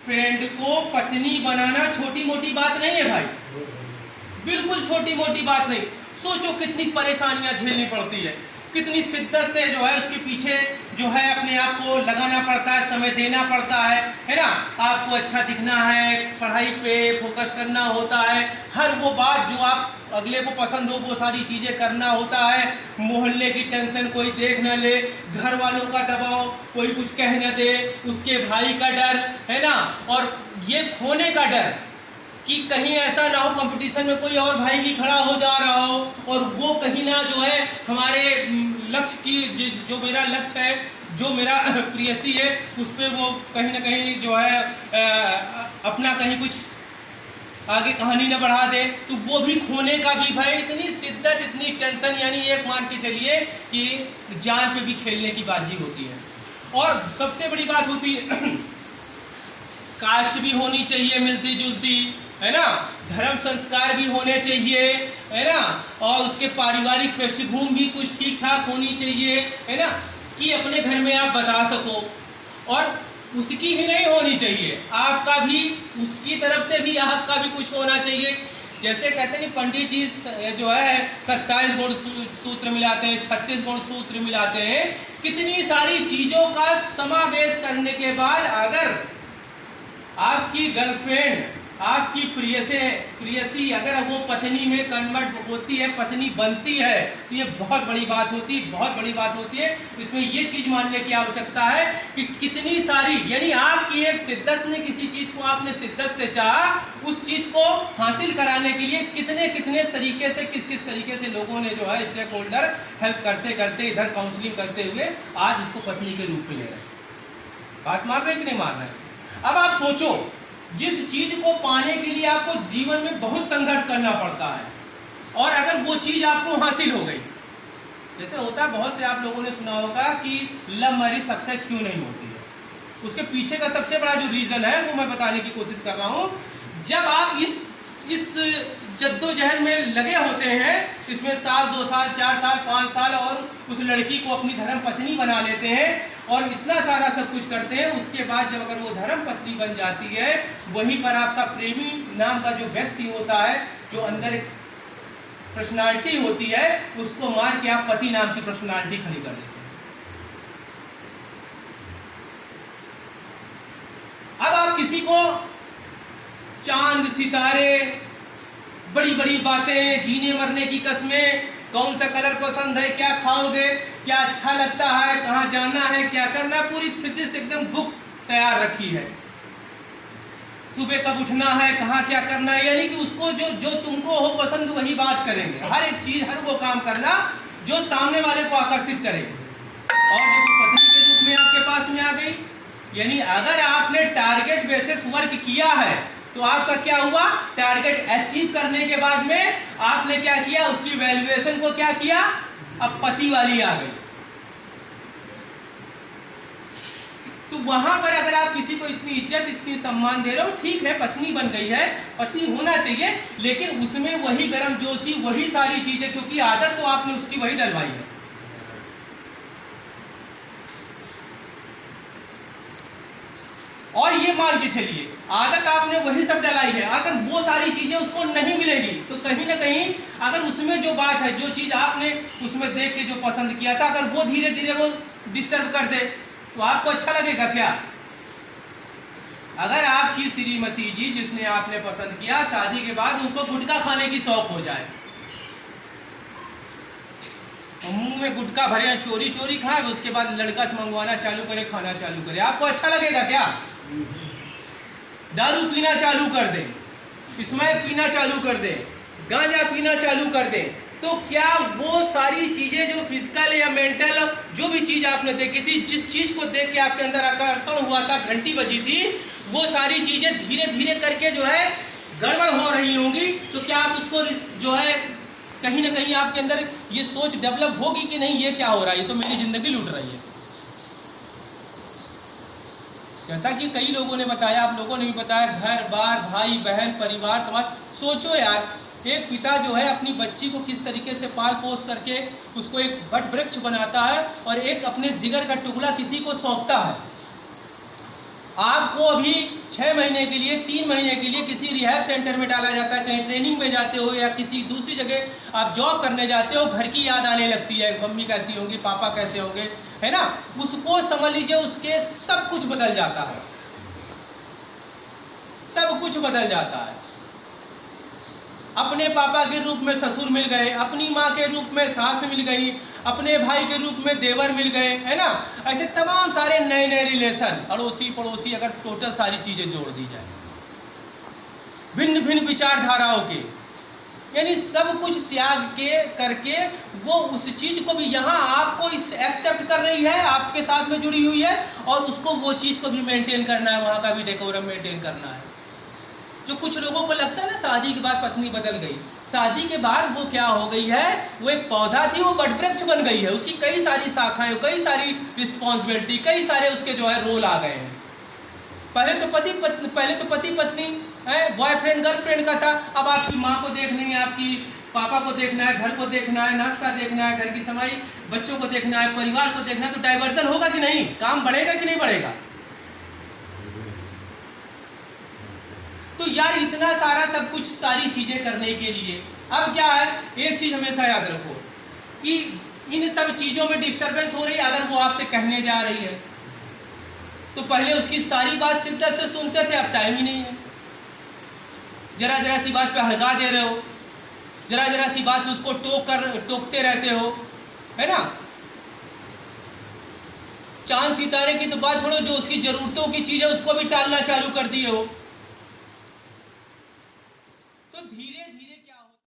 Friend को पत्नी बनाना छोटी मोटी बात नहीं है भाई, बिल्कुल छोटी मोटी बात नहीं। सोचो कितनी परेशानियां झेलनी पड़ती है, कितनी शिद्दत से जो है उसके पीछे जो है अपने आप को लगाना पड़ता है, समय देना पड़ता है ना। आपको अच्छा दिखना है, पढ़ाई पे फोकस करना होता है, हर वो बात जो आप अगले को पसंद हो वो सारी चीज़ें करना होता है। मोहल्ले की टेंशन कोई देख न ले, घर वालों का दबाव कोई कुछ कह न दे, उसके भाई का डर है ना, और ये खोने का डर कि कहीं ऐसा ना हो कंपटीशन में कोई और भाई भी खड़ा हो जा रहा हो और वो कहीं ना जो है हमारे लक्ष्य की जो मेरा लक्ष्य है, जो मेरा प्रेयसी है, उस पर वो कहीं ना कहीं जो है अपना कहीं कुछ आगे कहानी न बढ़ा दे, तो वो भी खोने का भी भाई इतनी शिद्दत, इतनी टेंशन, यानी एक मान के चलिए कि जान पे भी खेलने की बाजी होती है। और सबसे बड़ी बात होती है कास्ट भी होनी चाहिए मिलती जुलती, है ना, धर्म संस्कार भी होने चाहिए, है ना, और उसके पारिवारिक पृष्ठभूमि भी कुछ ठीक ठाक होनी चाहिए, है ना, कि अपने घर में आप बता सको। और उसकी ही नहीं होनी चाहिए, आपका भी, उसकी तरफ से भी आपका भी कुछ होना चाहिए। जैसे कहते हैं पंडित जी जो है 27 गुण सूत्र मिलाते हैं, 36 गुण सूत्र मिलाते हैं, कितनी सारी चीजों का समावेश करने के बाद अगर आपकी गर्लफ्रेंड, आपकी प्रेयसी अगर वो पत्नी में कन्वर्ट होती है, पत्नी बनती है, तो ये बहुत बड़ी बात होती है, बहुत बड़ी बात होती है। इसमें ये चीज मानने की आवश्यकता है कि कितनी सारी, यानी आपकी एक शिद्दत ने किसी चीज को आपने शिद्दत से चाहा, उस चीज को हासिल कराने के लिए कितने कितने तरीके से, किस किस तरीके से लोगों ने जो है स्टेक होल्डर हेल्प करते करते, इधर काउंसलिंग करते हुए आज उसको पत्नी के रूप में ले रहे। बात मान रहे कि नहीं मान रहे? अब आप सोचो, जिस चीज को पाने के लिए आपको जीवन में बहुत संघर्ष करना पड़ता है, और अगर वो चीज आपको हासिल हो गई, जैसे होता है, बहुत से आप लोगों ने सुना होगा कि लव मैरिज सक्सेस क्यों नहीं होती है, उसके पीछे का सबसे बड़ा जो रीजन है वो मैं बताने की कोशिश कर रहा हूं। जब आप इस जद्दोजहद में लगे होते हैं, इसमें साल 2 साल 4 साल 5 साल, और उस लड़की को अपनी धर्म पत्नी बना लेते हैं और इतना सारा सब कुछ करते हैं, उसके बाद जब अगर वो धर्म पत्नी बन जाती है, वहीं पर आपका प्रेमी नाम का जो व्यक्ति होता है, जो अंदर एक पर्सनालिटी होती है, उसको मार के आप पति नाम की पर्सनालिटी खड़ी कर देते हैं। अब आप किसी को चांद सितारे, बड़ी बड़ी बातें, जीने मरने की कस्में, कौन सा कलर पसंद है, क्या खाओगे, क्या अच्छा लगता है, कहाँ जाना है, क्या करना, पूरी थीसिस एकदम बुक तैयार रखी है, सुबह कब उठना है, कहाँ क्या करना है, यानी कि उसको जो तुमको हो पसंद वही बात करेंगे, हर एक चीज, हर वो काम करना जो सामने वाले को आकर्षित करेगी। और जब वो पत्नी के रूप में आपके पास में आ गई, यानी अगर आपने टारगेट बेसिस वर्क किया है, तो आपका क्या हुआ, टारगेट अचीव करने के बाद में आपने क्या किया, उसकी वैल्यूएशन को क्या किया, अब पति वाली आ गई। तो वहां पर अगर आप किसी को इतनी इज्जत, इतनी सम्मान दे रहे हो, ठीक है, पत्नी बन गई है, पति होना चाहिए, लेकिन उसमें वही गर्मजोशी, वही सारी चीजें, क्योंकि आदत तो आपने उसकी वही डलवाई है। और ये मान के चलिए आदत आपने वही सब डलाई है, अगर वो सारी चीजें उसको नहीं मिलेगी, तो कहीं ना कहीं अगर उसमें जो बात है, जो चीज आपने उसमें देख के जो पसंद किया था, अगर वो धीरे धीरे वो डिस्टर्ब कर दे, तो आपको अच्छा लगेगा क्या? अगर आपकी श्रीमती जी, जिसने आपने पसंद किया, शादी के बाद उनको गुटखा खाने की शौक हो जाए, मुंह में गुटखा भरे, चोरी चोरी खाए, उसके बाद लड़का से मंगवाना चालू करे, खाना चालू करे, आपको अच्छा लगेगा क्या? दारू पीना चालू कर दे, स्मैक पीना चालू कर दे, गांजा पीना चालू कर दे, तो क्या वो सारी चीजें जो फिजिकल या मेंटल, जो भी चीज आपने देखी थी, जिस चीज को देख के आपके अंदर आकर्षण हुआ था, घंटी बजी थी, वो सारी चीजें धीरे धीरे करके जो है गड़बड़ हो रही होंगी, तो क्या आप उसको जो है कहीं ना कहीं आपके अंदर ये सोच डेवलप होगी कि नहीं, ये क्या हो रहा है, ये तो मेरी जिंदगी लूट रही है। जैसा कि कई लोगों ने बताया, आप लोगों ने भी बताया, घर बार, भाई बहन, परिवार, समाज। सोचो यार, एक पिता जो है अपनी बच्ची को किस तरीके से पाल पोस करके उसको एक वट वृक्ष बनाता है, और एक अपने जिगर का टुकड़ा किसी को सौंपता है। आपको अभी 6 महीने के लिए 3 महीने के लिए किसी रिहैब सेंटर में डाला जाता है, कहीं ट्रेनिंग में जाते हो या किसी दूसरी जगह आप जॉब करने जाते हो, घर की याद आने लगती है, मम्मी कैसी होंगी, पापा कैसे होंगे, है ना। उसको समझ लीजिए उसके सब कुछ बदल जाता है, सब कुछ बदल जाता है। अपने पापा के रूप में ससुर मिल गए, अपनी माँ के रूप में सास मिल गई, अपने भाई के रूप में देवर मिल गए, है ना। ऐसे तमाम सारे नए नए रिलेशन, अड़ोसी पड़ोसी, अगर टोटल सारी चीजें जोड़ दी जाए, भिन्न भिन्न विचारधाराओं के, यानी सब कुछ त्याग के करके वो उस चीज को भी यहाँ आपको एक्सेप्ट कर रही है, आपके साथ में जुड़ी हुई है, और उसको वो चीज को भी मेंटेन करना है, वहां का भी डेकोरम मेंटेन करना है। जो कुछ लोगों को लगता है ना शादी के बाद पत्नी बदल गई, शादी के बाद वो क्या हो गई है, वो एक पौधा थी वो वटवृक्ष बन गई है, उसकी कई सारी शाखाएं, कई सारी रिस्पॉन्सिबिलिटी, कई सारे उसके जो है रोल आ गए हैं। पहले तो पति पत्नी है, बॉयफ्रेंड गर्लफ्रेंड का था, अब आपकी माँ को देखनी है, आपकी पापा को देखना है, घर को देखना है, नाश्ता देखना है, घर की समाई, बच्चों को देखना है, परिवार को देखना है, तो डाइवर्जन होगा कि नहीं, काम बढ़ेगा कि नहीं बढ़ेगा। तो यार इतना सारा सब कुछ सारी चीजें करने के लिए अब क्या है, एक चीज हमेशा याद रखो कि इन सब चीजों में डिस्टरबेंस हो रही है। अगर वो आपसे कहने जा रही है तो पहले उसकी सारी बात शिद्दत से सुनते थे, अब टाइम ही नहीं है। जरा जरा सी बात पे हड़का दे रहे हो, जरा जरा सी बात उसको टोकते रहते हो, है ना। चांद सितारे की तो बात छोड़ो, जो उसकी जरूरतों की चीज है उसको भी टालना चालू कर दिए हो।